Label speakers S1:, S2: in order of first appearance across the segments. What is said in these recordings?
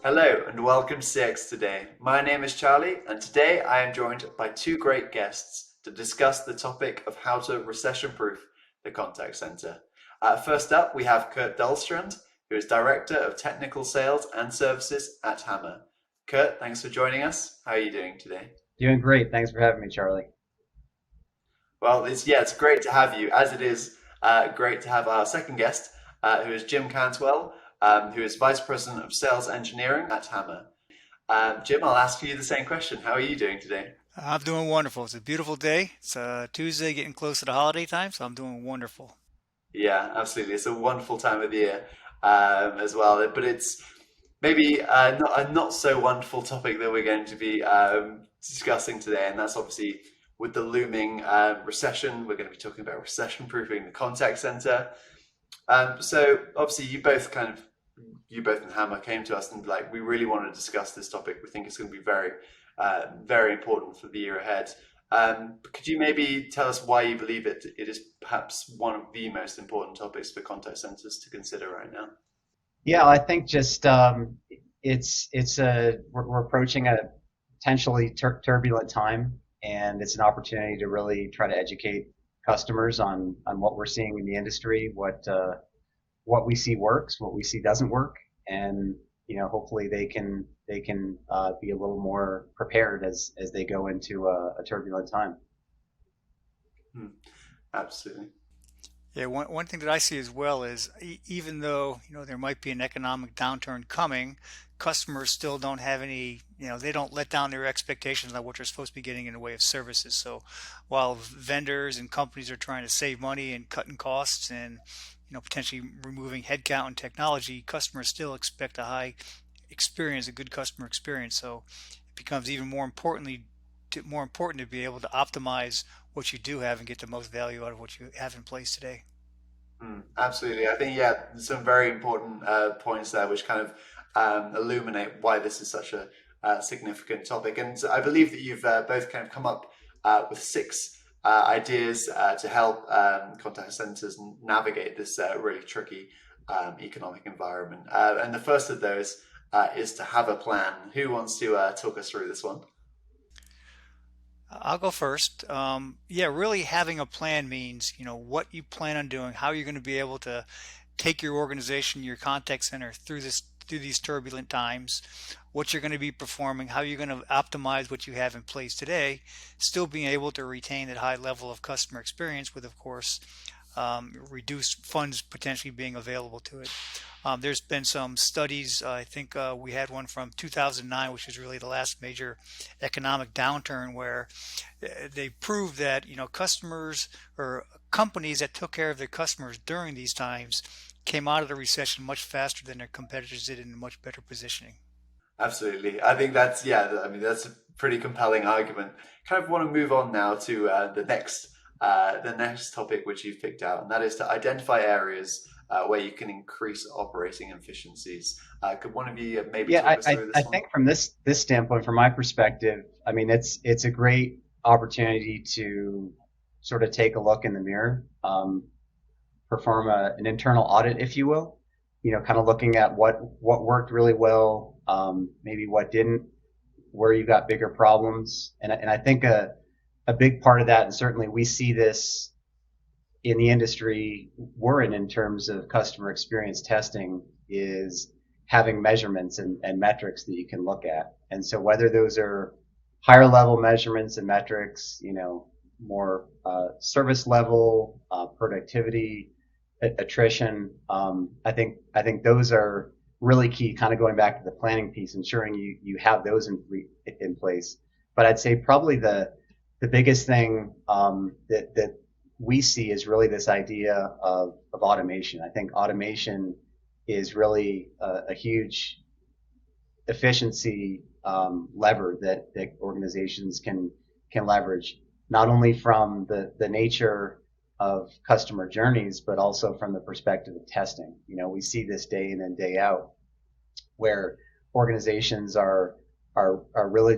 S1: Hello and welcome to CX Today. My name is Charlie, and today I am joined by two great guests to discuss the topic of how to recession-proof the contact center. First up, we have Kurt Dalstrand, who is Director of Technical Sales and Services at Hammer. Kurt, thanks for joining us. How are you doing today?
S2: Doing great. Thanks for having me, Charlie.
S1: Well, it's great to have you, as it is great to have our second guest, who is Jim Carswell, who is Vice President of Sales Engineering at Hammer. Jim, I'll ask you the same question. How are you doing today?
S3: I'm doing wonderful. It's a beautiful day. It's Tuesday, getting close to the holiday time, so I'm doing wonderful.
S1: Yeah, absolutely. It's a wonderful time of the year as well, but it's maybe not a not so wonderful topic that we're going to be discussing today, and that's obviously with the looming recession. We're going to be talking about recession-proofing the contact center. So obviously, you both in Hammer came to us and like we really want to discuss this topic. We think it's going to be very important for the year ahead. Could you maybe tell us why you believe it is perhaps one of the most important topics for contact centers to consider right now?
S2: Yeah, I think just it's a we're approaching a potentially turbulent time, and it's an opportunity to really try to educate customers on what we're seeing in the industry, what we see works, what we see doesn't work, and hopefully they can be a little more prepared as they go into a turbulent time.
S1: Hmm, absolutely.
S3: Yeah, one thing that I see as well is even though there might be an economic downturn coming, customers still don't have any, they don't let down their expectations on what they're supposed to be getting in the way of services. So while vendors and companies are trying to save money and cutting costs and potentially removing headcount and technology, customers still expect a high experience, a good customer experience. So it becomes even more important to be able to optimize what you do have and get the most value out of what you have in place today.
S1: Absolutely. I think, yeah, some very important points there, which kind of illuminate why this is such a significant topic. And I believe that you've both kind of come up with six ideas to help contact centers navigate this really tricky economic environment. And the first of those is to have a plan. Who wants to talk us through this one?
S3: I'll go first. Yeah, really having a plan means, what you plan on doing, how you're going to be able to take your organization, your contact center through these turbulent times, what you're going to be performing, how you're going to optimize what you have in place today, still being able to retain that high level of customer experience with, of course, reduced funds potentially being available to it. There's been some studies. I think we had one from 2009, which is really the last major economic downturn, where they proved that customers or companies that took care of their customers during these times came out of the recession much faster than their competitors did in a much better positioning.
S1: Absolutely. I think that's, yeah, I mean, that's a pretty compelling argument. Kind of want to move on now to the next topic which you've picked out, and that is to identify areas where you can increase operating efficiencies. Could one of you maybe
S2: Yeah,
S1: talk us through
S2: I
S1: this one?
S2: think from this standpoint, from my perspective, I mean it's a great opportunity to sort of take a look in the mirror, perform an internal audit, if you will. Kind of looking at what worked really well, maybe what didn't, where you got bigger problems, and I think a big part of that, and certainly we see this in the industry we're in terms of customer experience testing, is having measurements and metrics that you can look at. And so whether those are higher level measurements and metrics, more service level, productivity, attrition, I think those are really key. Kind of going back to the planning piece, ensuring you have those in place. But I'd say probably the biggest thing that we see is really this idea of automation. I think automation is really a huge efficiency lever that organizations can leverage, not only from the nature of customer journeys, but also from the perspective of testing. We see this day in and day out, where organizations are really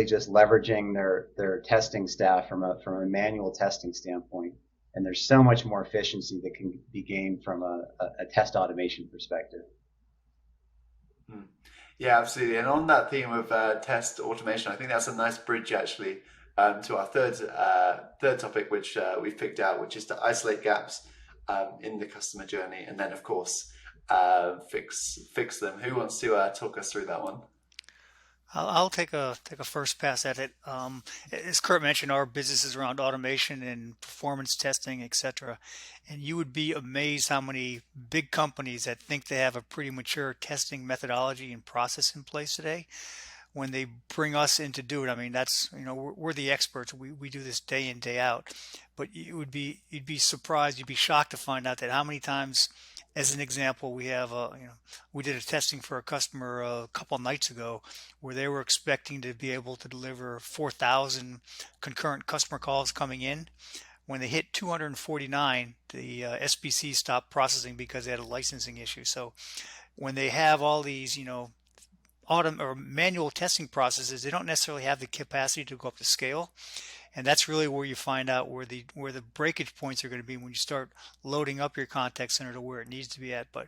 S2: just leveraging their testing staff from a manual testing standpoint, and there's so much more efficiency that can be gained from a test automation perspective.
S1: Hmm. Yeah, absolutely. And on that theme of test automation, I think that's a nice bridge actually to our third topic, which we've picked out, which is to isolate gaps in the customer journey, and then of course fix them. Who wants to talk us through that one?
S3: I'll take a first pass at it. As Kurt mentioned, our business is around automation and performance testing, etc. And you would be amazed how many big companies that think they have a pretty mature testing methodology and process in place today, when they bring us in to do it, I mean, that's, we're the experts. We do this day in, day out. But you'd be surprised, you'd be shocked to find out that how many times, as an example, we did a testing for a customer a couple of nights ago where they were expecting to be able to deliver 4,000 concurrent customer calls coming in. When they hit 249, the SBC stopped processing because they had a licensing issue. So when they have all these, or manual testing processes, they don't necessarily have the capacity to go up to scale. And that's really where you find out where the breakage points are going to be when you start loading up your contact center to where it needs to be at. But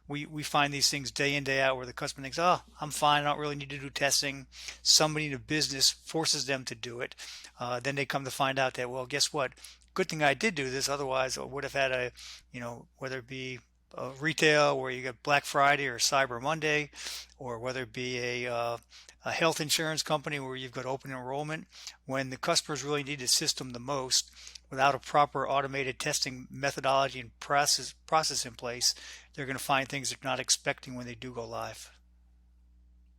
S3: we find these things day in, day out where the customer thinks, oh, I'm fine, I don't really need to do testing. Somebody in the business forces them to do it. Then they come to find out that, well, guess what? Good thing I did do this. Otherwise, I would have had whether it be retail where you get Black Friday or Cyber Monday, or whether it be a health insurance company where you've got open enrollment, when the customers really need the system the most, without a proper automated testing methodology and process in place, they're going to find things they're not expecting when they do go live.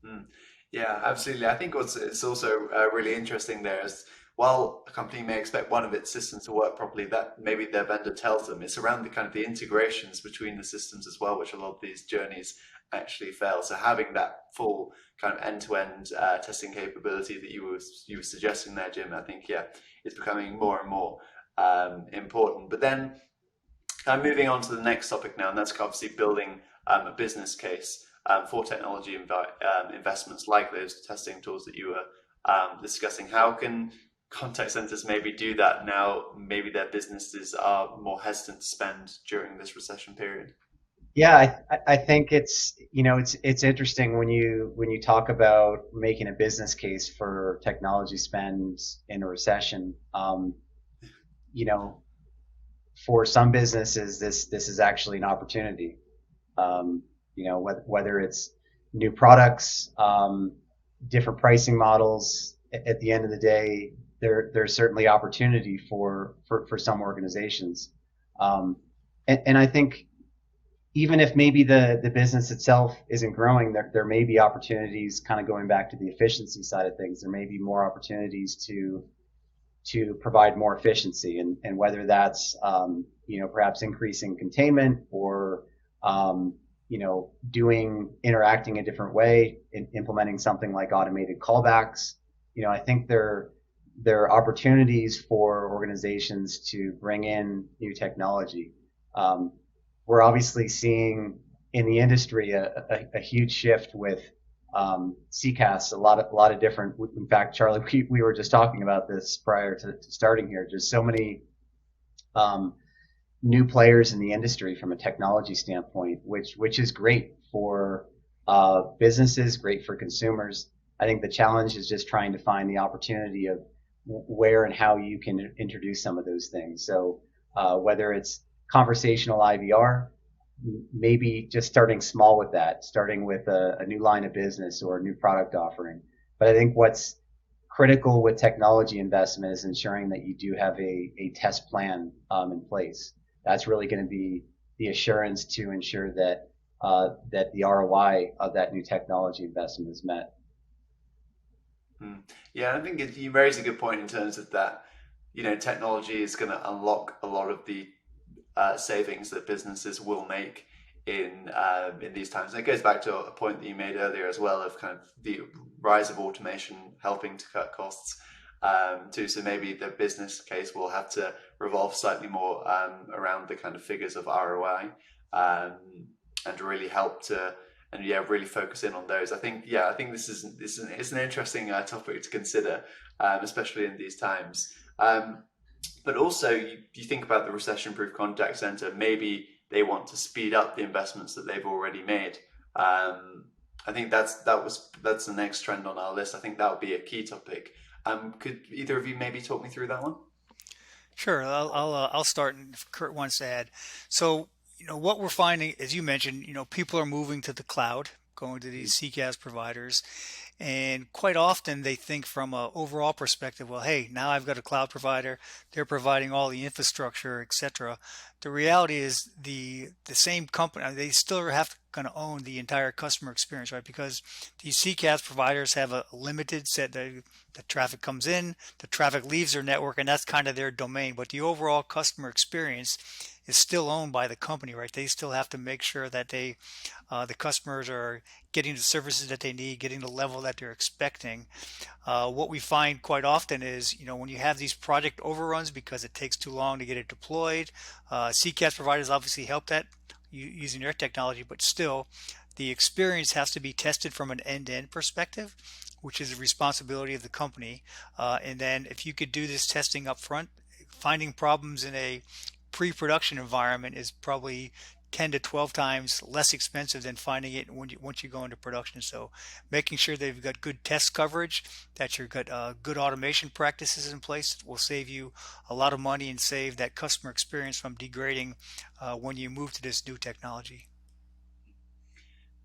S1: Mm. Yeah, absolutely. I think it's also really interesting there is while a company may expect one of its systems to work properly, that maybe their vendor tells them, it's around the kind of the integrations between the systems as well, which a lot of these journeys actually fail. So having that full kind of end-to-end testing capability that you were suggesting there, Jim, I think is becoming more and more important. But then moving on to the next topic now, and that's obviously building a business case for technology investments like those testing tools that you were discussing. How can contact centers maybe do that now? Maybe their businesses are more hesitant to spend during this recession period.
S2: Yeah, I think it's interesting when you talk about making a business case for technology spend in a recession. For some businesses, this is actually an opportunity. Whether it's new products, different pricing models. At the end of the day, there's certainly opportunity for some organizations, and I think even if maybe the business itself isn't growing, there may be opportunities, kind of going back to the efficiency side of things. There may be more opportunities to provide more efficiency, and whether that's perhaps increasing containment or interacting a different way, implementing something like automated callbacks. I think there are opportunities for organizations to bring in new technology. We're obviously seeing in the industry a huge shift with CCaaS, a lot of different. In fact, Charlie, we were just talking about this prior to starting here. Just so many new players in the industry from a technology standpoint, which is great for businesses, great for consumers. I think the challenge is just trying to find the opportunity of where and how you can introduce some of those things. So whether it's conversational IVR, maybe just starting small with that, starting with a new line of business or a new product offering. But I think what's critical with technology investment is ensuring that you do have a test plan in place. That's really going to be the assurance to ensure that the ROI of that new technology investment is met.
S1: Yeah, I think you raise a good point in terms of that. Technology is going to unlock a lot of the savings that businesses will make in these times. And it goes back to a point that you made earlier as well of kind of the rise of automation helping to cut costs too. So maybe the business case will have to revolve slightly more around the kind of figures of ROI and really help to really focus in on those. I think this is an interesting topic to consider, especially in these times. But also, you think about the recession-proof contact center, maybe they want to speed up the investments that they've already made. I think that's the next trend on our list. I think that would be a key topic. Could either of you maybe talk me through that one?
S3: Sure, I'll start, and if Kurt wants to add. So, what we're finding, as you mentioned, people are moving to the cloud, going to these CCaaS providers, and quite often they think from a overall perspective, well, hey, now I've got a cloud provider, they're providing all the infrastructure, etc. The reality is the same company, they still have going to own the entire customer experience, right? Because these CCaaS providers have a limited set. The traffic comes in, the traffic leaves their network, and that's kind of their domain. But the overall customer experience is still owned by the company, right? They still have to make sure that the customers are getting the services that they need, getting the level that they're expecting. What we find quite often is, when you have these project overruns because it takes too long to get it deployed, CCaaS providers obviously help that using their technology, but still the experience has to be tested from an end-to-end perspective, which is the responsibility of the company. And then if you could do this testing up front, finding problems in a pre-production environment is probably 10 to 12 times less expensive than finding it once you go into production. So making sure that you've got good test coverage, that you've got good automation practices in place will save you a lot of money and save that customer experience from degrading when you move to this new technology.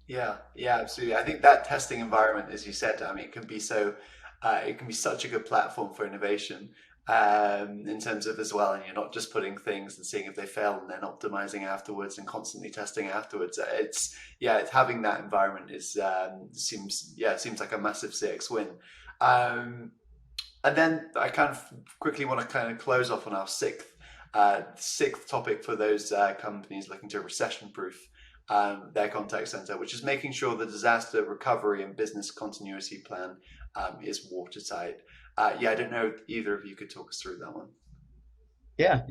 S1: Yeah, yeah, absolutely. I think that testing environment, as you said, I mean, it can be such a good platform for innovation, in terms of as well, and you're not just putting things and seeing if they fail and then optimizing afterwards and constantly testing afterwards. It's having that environment seems like a massive CX win. Um, and then I kind of quickly want to kind of close off on our sixth topic for those companies looking to recession-proof their contact center, which is making sure the disaster recovery and business continuity plan is watertight. I don't know if either of you could talk us through that one.
S2: Yeah,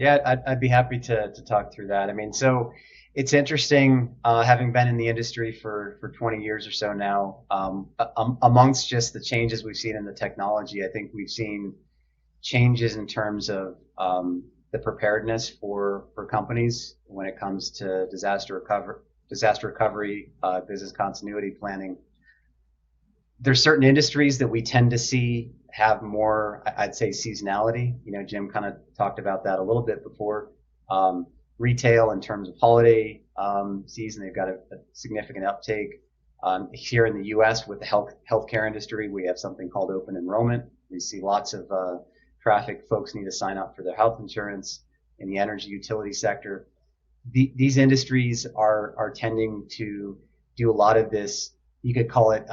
S2: I'd be happy to talk through that. I mean, so it's interesting, having been in the industry for 20 years or so now, amongst just the changes we've seen in the technology, I think we've seen changes in terms of the preparedness for companies when it comes to disaster recovery, business continuity planning. There's certain industries that we tend to see have more, I'd say, seasonality. Jim kind of talked about that a little bit before. Retail, in terms of holiday season, they've got a significant uptake. Here in the U.S., with the healthcare industry, we have something called open enrollment. We see lots of traffic. Folks need to sign up for their health insurance. In the energy utility sector, these industries are tending to do a lot of this. You could call it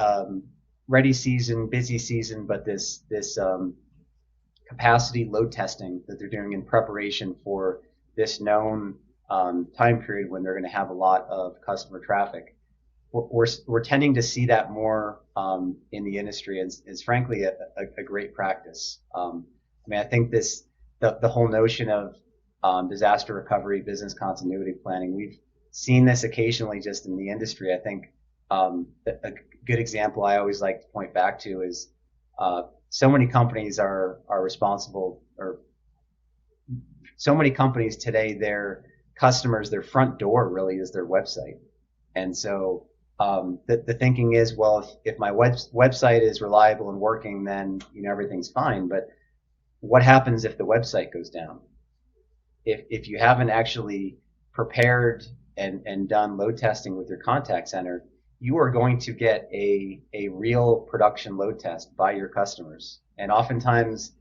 S2: ready season, busy season, but this capacity load testing that they're doing in preparation for this known time period when they're going to have a lot of customer traffic. We're tending to see that more in the industry, and is frankly a great practice. I think the whole notion of disaster recovery, business continuity planning, we've seen this occasionally just in the industry. I think a good example I always like to point back to is so many companies are responsible, or so many companies today, their customers, their front door really is their website. And so the thinking is, well, if my website is reliable and working, then everything's fine. But what happens if the website goes down? If you haven't actually prepared and done load testing with your contact center, you are going to get a real production load test by your customers. And oftentimes,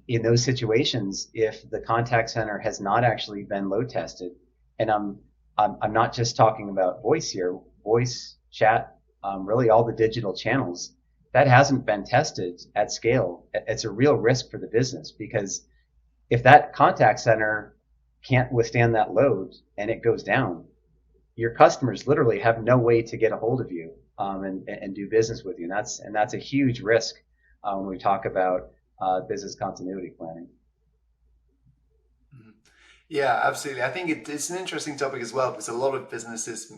S2: in those situations, if the contact center has not actually been load tested, and I'm not just talking about voice here, voice, chat, really all the digital channels, that hasn't been tested at scale. It's a real risk for the business, because if that contact center can't withstand that load and it goes down, your customers literally have no way to get a hold of you and do business with you. And that's a huge risk when we talk about business continuity planning.
S1: Yeah, absolutely. I think it's an interesting topic as well, because a lot of businesses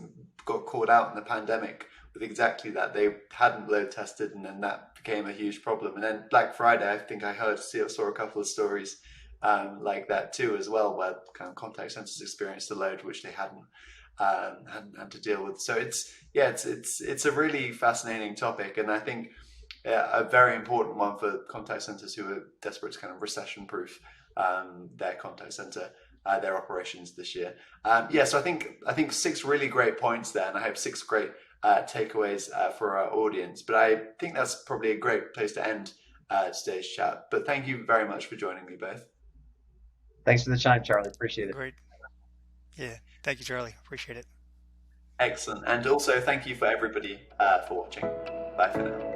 S1: got caught out in the pandemic with exactly that. They hadn't load tested, and then that became a huge problem. And then Black Friday, I think I saw a couple of stories like that too as well, where kind of contact centers experienced a load which they hadn't. had to deal with. So it's a really fascinating topic, and I think a very important one for contact centers who are desperate to kind of recession-proof their contact center, their operations this year. So I think 6 really great points there, and I hope 6 great takeaways for our audience. But I think that's probably a great place to end today's chat. But thank you very much for joining me both.
S2: Thanks for the time, Charlie. Appreciate it.
S3: Great. Yeah. Thank you, Charlie. Appreciate it.
S1: Excellent. And also thank you for everybody for watching. Bye for now.